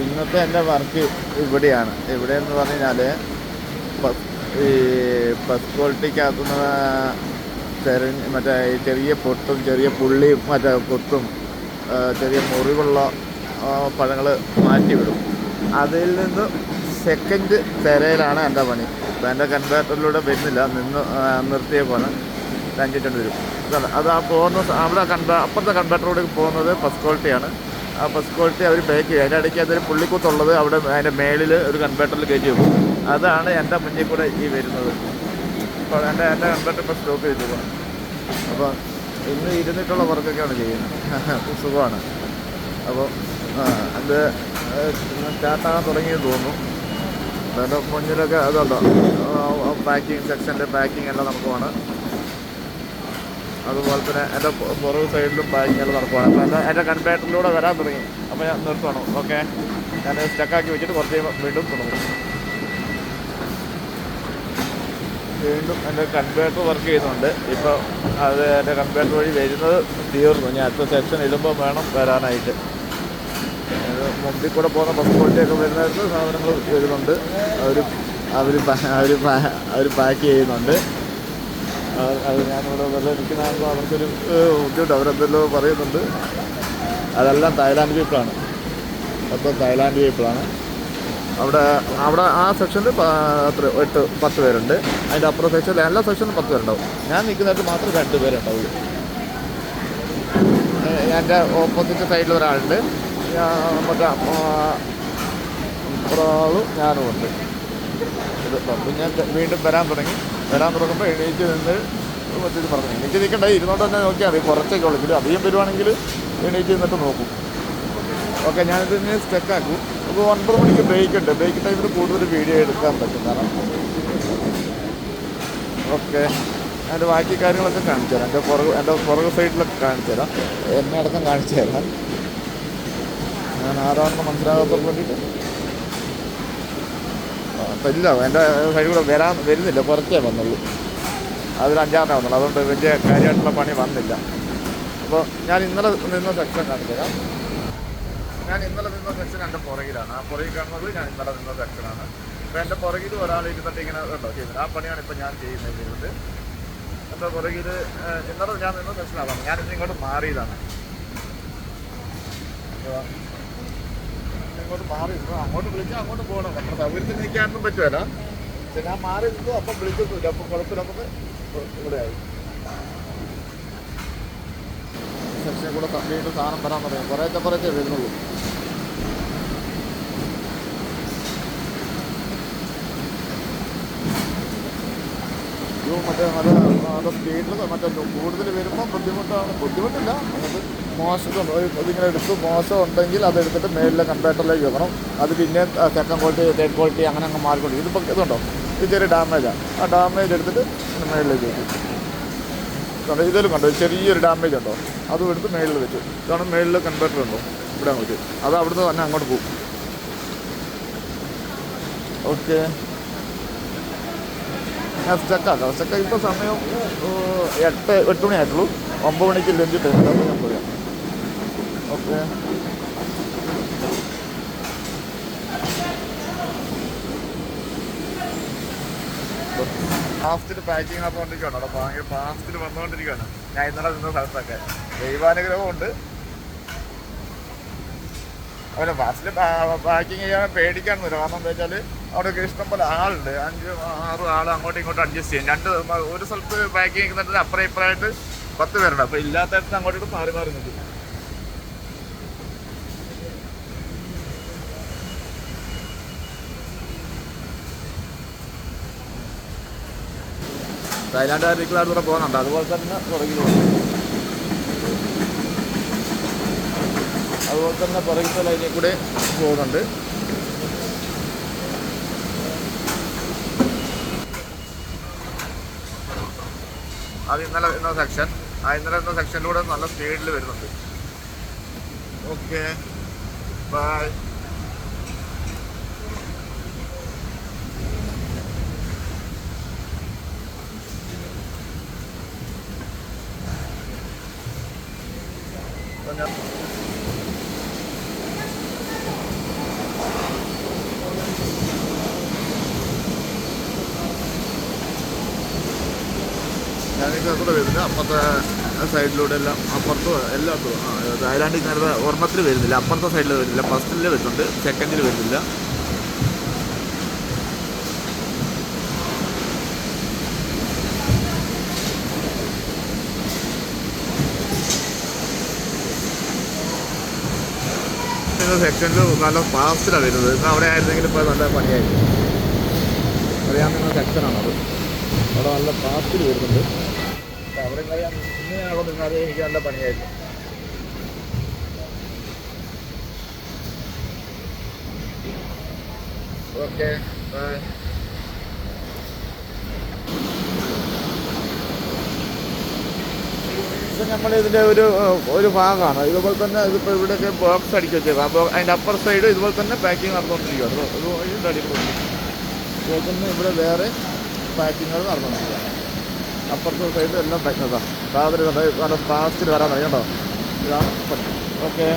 ഇന്നത്തെ എൻ്റെ വർക്ക് ഇവിടെയാണ്. ഇവിടെയെന്ന് പറഞ്ഞു കഴിഞ്ഞാൽ ഈ ഫസ്റ്റ് ക്വാളിറ്റിക്കകത്തുനിന്ന് മറ്റേ ചെറിയ പൊട്ടും ചെറിയ പുള്ളിയും മറ്റേ കുത്തും ചെറിയ മുറിവുള്ള പഴങ്ങൾ മാറ്റിവിടും. അതിൽ നിന്ന് സെക്കൻഡ് തിരയിലാണ് എൻ്റെ പണി. അപ്പോൾ എൻ്റെ കൺവേർട്ടറിലൂടെ വരുന്നില്ല, നിർത്തിയ പോലെ രഞ്ജിട്ടുണ്ട് വരും. അത് ആ പോകുന്ന അവിടെ അപ്പുറത്തെ കൺവേർട്ടറിലൂടെ പോകുന്നത് ഫസ്റ്റ് ക്വാളിറ്റിയാണ്. ആ ഫസ്റ്റ് ക്വാളിറ്റി അവർ പാക്ക് ചെയ്യും. അതിൻ്റെ ഇടയ്ക്ക് അതൊരു പുള്ളിക്കുത്തുള്ളത് അവിടെ അതിൻ്റെ മേളിൽ ഒരു കൺവേർട്ടറിൽ കയറ്റി വെക്കും. അതാണ് എൻ്റെ മുന്നിൽ കൂടെ ഈ വരുന്നത്. അപ്പോൾ എൻ്റെ കൺവേർട്ടർ ഇപ്പോൾ സ്റ്റോപ്പ് ചെയ്തു പോകണം. അപ്പോൾ ഇന്ന് ഇരുന്നിട്ടുള്ള വർക്കൊക്കെയാണ് ചെയ്യുന്നത്. സുഖമാണ്. അപ്പോൾ അത് സ്റ്റാർട്ടാകാൻ തുടങ്ങിയെന്ന് തോന്നുന്നു. അതിൻ്റെ മുന്നിലൊക്കെ അതുണ്ടോ പാക്കിങ് സെക്ഷൻ്റെ പാക്കിംഗ് എല്ലാം നടക്കുവാണ്. അതുപോലെ തന്നെ എൻ്റെ പുറകു സൈഡിലും പാക്കിംഗ് എല്ലാം നടക്കുവാണ്. അപ്പോൾ എൻ്റെ കൺവേർട്ടറിലൂടെ വരാൻ തുടങ്ങി. അപ്പോൾ ഞാൻ നിർത്തുവാണ്. ഓക്കെ, ഞാൻ സ്റ്റക്കാക്കി വെച്ചിട്ട് കുറച്ച് കഴിയുമ്പോൾ വീണ്ടും തുടങ്ങും. വീണ്ടും എൻ്റെ കൺവേർട്ടർ വർക്ക് ചെയ്യുന്നുണ്ട്. ഇപ്പോൾ അത് എൻ്റെ കൺവേർട്ടർ വഴി വരുന്നത് തീർന്നു. ഞാൻ അടുത്ത സെക്ഷൻ ഇടുമ്പോൾ വേണം വരാനായിട്ട്. മുമ്പിൽ കൂടെ പോകുന്ന ബസ് ക്വാളിറ്റിയൊക്കെ വരുന്നതായിട്ട് സാധനങ്ങൾ വരുന്നുണ്ട്. അവർ പാക്ക് ചെയ്യുന്നുണ്ട്. അത് ഞാനിവിടെ വെറുതെ നിൽക്കുന്നതാകുമ്പോൾ അവർക്കൊരു ബുദ്ധിമുട്ട്. അവരെന്തെല്ലോ പറയുന്നുണ്ട്. അതെല്ലാം തായ്ലാൻഡ് പീപ്പിളാണ്. മൊത്തം തായ്ലാൻഡ് പീപ്പിളാണ്. അവിടെ ആ സെക്ഷനിൽ 8-10 പേരുണ്ട്. അതിൻ്റെ അപ്പുറം സെക്ഷനിൽ എല്ലാ സെക്ഷനിലും 10 പേരുണ്ടാവും. ഞാൻ നിൽക്കുന്നതായിട്ട് മാത്രം 2 പേരുണ്ടാവുള്ളൂ. എൻ്റെ ഓപ്പോസിറ്റ് സൈഡിൽ ഒരാളുണ്ട്. മറ്റേ ഒരാളും ഞാനും ഉണ്ട്. അപ്പം ഞാൻ വീണ്ടും വരാൻ തുടങ്ങുമ്പോൾ എണീറ്റ് നിന്ന് മറ്റേത് പറഞ്ഞു എണീറ്റ് നിൽക്കണ്ടേ, ഇരുന്നോണ്ട് തന്നെ നോക്കിയാൽ മതി. കുറച്ചൊക്കെ ഉള്ളൂ. ഇതിൽ അധികം വരുവാണെങ്കിൽ എണീറ്റ് നിന്നിട്ട് നോക്കും. ഓക്കെ, ഞാനിത് ഇനി സ്റ്റക്കാക്കും. അപ്പോൾ 9 മണിക്ക് ബ്രേക്ക് ഉണ്ട്. ബ്രേക്ക് ടൈമിൽ കൂടുതൽ വീഡിയോ എടുക്കാൻ പറ്റും. കാരണം ഓക്കെ, അതിൻ്റെ ബാക്കി കാര്യങ്ങളൊക്കെ കാണിച്ചു തരാം. എൻ്റെ പുറകു സൈഡിലൊക്കെ കാണിച്ചു തരാം. എന്നെ അടക്കം കാണിച്ചു തരാം. ഞാൻ ആരാണെന്ന് മനസ്സിലാകാത്തവർക്ക് വേണ്ടിയിട്ട് അപ്പം ഇല്ല, എൻ്റെ സൈഡിൽ കൂടെ വരുന്നില്ല. കുറച്ചേ വന്നുള്ളൂ. അതിൽ 5-6 വന്നുള്ളൂ. അതുകൊണ്ട് വലിയ കാര്യമായിട്ടുള്ള പണി വന്നില്ല. അപ്പോൾ ഞാൻ ഇന്നലെ നിന്ന സെക്ഷൻ കാണിച്ചു തരാം. ഞാൻ ഇന്നലെ നിന്ന സെക്ഷൻ എൻ്റെ പുറകിലാണ്. ആ പുറകിൽ കാണുന്നത് ഞാൻ ഇന്നലെ നിന്ന സെക്ഷനാണ്. അപ്പോൾ എൻ്റെ പുറകിൽ ഒരാൾ ഇരുന്നിട്ട് ഇങ്ങനെ ഉണ്ടോ ചെയ്യുന്നത്. ആ പണിയാണ് ഇപ്പോൾ ഞാൻ ചെയ്യുന്നത്. എൻ്റെ പുറകിൽ ഇന്നലെ ഞാൻ നിന്ന സെക്ഷനാണ്. ഞാനിന്ന് ഇങ്ങോട്ട് മാറിയതാണ്. ഇങ്ങോട്ട് മാറി അങ്ങോട്ട് വിളിച്ചാൽ അങ്ങോട്ട് പോകണം. നമ്മുടെ സൗകര്യത്തിൽ നിൽക്കാനൊന്നും പറ്റുമല്ല. പക്ഷെ ഞാൻ മാറി നിന്നു. അപ്പം വിളിച്ചിട്ടില്ല. അപ്പം കുഴപ്പമില്ല. നമുക്ക് ഇവിടെ ആയി സെക്ഷനിൽ കൂടെ വീണ്ടും സാധനം വരാൻ തുടങ്ങി. കുറേശ്ശെ വരുന്നുള്ളൂ. മറ്റേ നല്ല സ്പീഡിൽ മറ്റേ കൂടുതൽ വരുമ്പോൾ ബുദ്ധിമുട്ടില്ല. നമുക്ക് മോശം ഇതിങ്ങനെ എടുത്ത് മോശം ഉണ്ടെങ്കിൽ അതെടുത്തിട്ട് മേളിലെ കൺവേർട്ടറിലേക്ക് വെക്കണം. അത് പിന്നെ സെക്കൻഡ് ക്വാളിറ്റി, തേർഡ് ക്വാളിറ്റി അങ്ങനെ അങ്ങ് മാറിക്കൊണ്ട്. ഇതിപ്പോൾ ഇതുണ്ടോ, ഇത് ചെറിയ ഡാമേജാണ്. ആ ഡാമേജ് എടുത്തിട്ട് മേളിലേക്ക് വെക്കും. ഇതിലും കണ്ടോ ചെറിയൊരു ഡാമേജ് ഉണ്ടോ, അതും എടുത്ത് മേളിൽ വെച്ചു. ഇതാണ് മേളിൽ കൺവേർട്ടർ ഉണ്ടോ, ഇവിടെ വെച്ചു. അത് അവിടുന്ന് തന്നെ അങ്ങോട്ട് പോകും. ഓക്കെ, ഞാൻ സ്റ്റക്കാക്കാം. ഇപ്പോൾ സമയം 8 മണിയായിട്ടുള്ളൂ. 9 മണിക്ക് ലഞ്ച് ടൈം. ഞാൻ പറയാം. ഓക്കെ, ഫാസ്റ്റിൽ പാക്കിങ് നടന്നുകൊണ്ടിരിക്കുകയാണ്. അവിടെ ഭയങ്കര ഫാസ്റ്റിൽ വന്നുകൊണ്ടിരിക്കുകയാണ്. ഞാൻ ഇന്നലെ നിന്ന സ്ഥലത്തൊക്കെ ദൈവാനുഗ്രഹമുണ്ട്. അവരെ ഫാസ്റ്റിൽ പാക്കിങ് ചെയ്യാൻ പേടിക്കാനൊന്നുമില്ല. കാരണം എന്താ വെച്ചാൽ അവിടെയൊക്കെ ഇഷ്ടംപോലെ ആളുണ്ട്. 5-6 ആൾ അങ്ങോട്ടും ഇങ്ങോട്ടും അഡ്ജസ്റ്റ് ചെയ്യും. ഒരു സ്ഥലത്ത് പാക്കിങ് ചെയ്യുന്നിട്ട് അപ്പുറം ഇപ്പുറമായിട്ട് 10 പേരുണ്ട്. അപ്പോൾ ഇല്ലാത്തടത്ത് അങ്ങോട്ടും മാറി നിൽക്കും. തായ്ലാൻഡ് അരിക്കുള്ളൂടെ പോകുന്നുണ്ട്. അതുപോലെ തന്നെ പുറകിൽ പുറകിലത്തെ ലൈനിൽ കൂടെ പോകുന്നുണ്ട്. അത് ഇന്നലെ ഇന്ന സെക്ഷൻ. ആ ഇന്നലെ ഇന്ന സെക്ഷനിലൂടെ നല്ല സ്പീഡിൽ വരുന്നുണ്ട്. Okay, bye. കൂടെ വരുന്നില്ല, അപ്പുറത്തെ സൈഡിലൂടെ എല്ലാം അപ്പുറത്തും എല്ലാത്തും. തായ്ലാൻഡ് ഇങ്ങനത്തെ ഒരെണ്ണത്തിൽ വരുന്നില്ല, അപ്പുറത്തെ സൈഡിൽ വരുന്നില്ല. ഫസ്റ്റിൽ വരുന്നുണ്ട്, സെക്കൻഡിൽ വരുന്നില്ല. സെക്ഷനിൽ നല്ല ഫാസ്റ്റിലാണ് വരുന്നത്. ഇന്ന് അവിടെ ആയിരുന്നെങ്കിൽ ഇപ്പോൾ നല്ല പണിയായിരുന്നു. അറിയാവുന്ന സെക്ഷനാണത്. അവിടെ നല്ല ഫാസ്റ്റിൽ വരുന്നുണ്ട്. അവിടെ ഇങ്ങനെയാണോ നിന്നാൽ എനിക്ക് നല്ല പണിയായിരുന്നു. ഓക്കെ, ഇത് നമ്മളിതിൻ്റെ ഒരു ഭാഗമാണ്. ഇതുപോലെ തന്നെ ഇതിപ്പോൾ ഇവിടെയൊക്കെ ബോക്സ് അടിച്ച് വെച്ചേക്കാം. അപ്പോൾ അതിൻ്റെ അപ്പർ സൈഡ് ഇതുപോലെ തന്നെ പാക്കിങ് നടന്നുകൊണ്ടിരിക്കുകയാണ്. ഇതുപോലെ തന്നെ ഇവിടെ വേറെ പാക്കിങ്ങുകൾ നടന്നുകൊണ്ടിരിക്കുകയാണ്. അപ്പുറത്തെ സൈഡ് എല്ലാം പാക്കിങ്ങതാണ്. സാധനം നല്ല ഫാസ്റ്റിൽ വരാൻ കേട്ടോ. ഇതാണ്. ഓക്കെ.